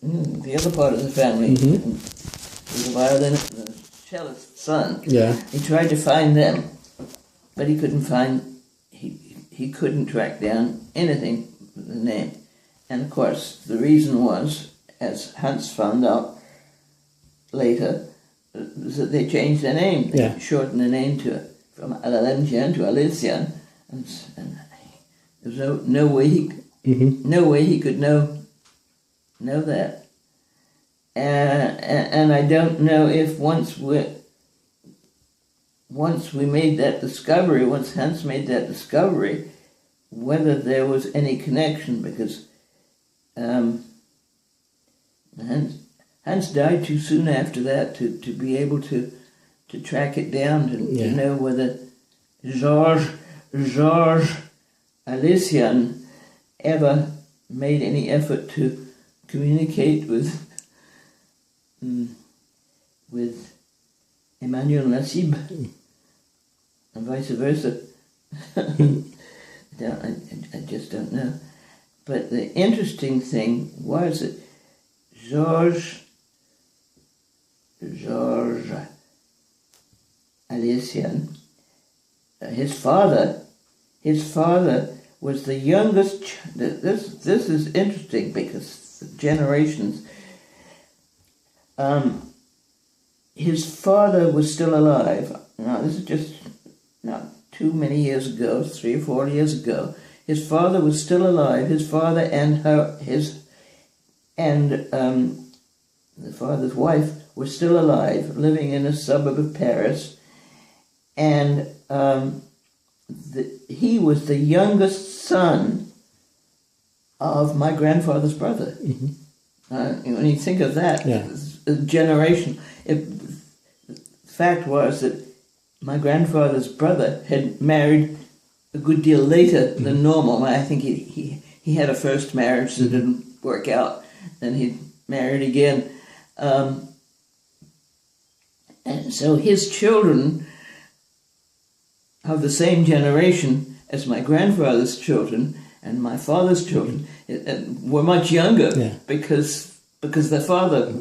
the other part of the family, the violinist, the cellist's son. Yeah. He tried to find them, but he couldn't find. He couldn't track down anything with the name, and of course the reason was, as Hans found out later, was that they changed their name. They shortened the name from Allensian to Alessian, and there was no way he could know that. And I don't know if once we made that discovery, once Hans made that discovery, whether there was any connection, because Hans died too soon after that to be able to track it down, to know whether Georges Alessian ever made any effort to communicate with Emmanuel Nassib, and vice versa. I just don't know. But the interesting thing was that Georges Alessian, his father was the youngest. This is interesting because the generations. His father was still alive. Now this is just not too many years ago, 3 or 4 years ago. His father was still alive. His father and the father's wife were still alive, living in a suburb of Paris, and he was the youngest son of my grandfather's brother. When you think of that, a generation. The fact was that my grandfather's brother had married a good deal later than normal. I think he had a first marriage that didn't work out, then he married again. And so his children of the same generation as my grandfather's children and my father's children were much younger because their father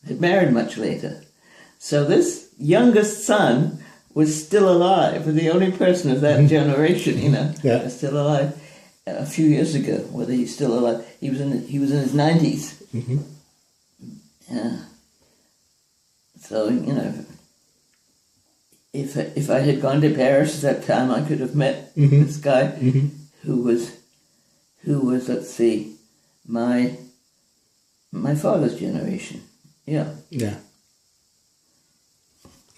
had married much later. So this youngest son was still alive, the only person of that generation, was still alive a few years ago. Whether he's still alive, he was in his 90s. So if I had gone to Paris at that time, I could have met this guy who was let's see, my father's generation. Yeah.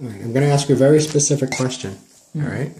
All right, I'm going to ask you a very specific question. All right.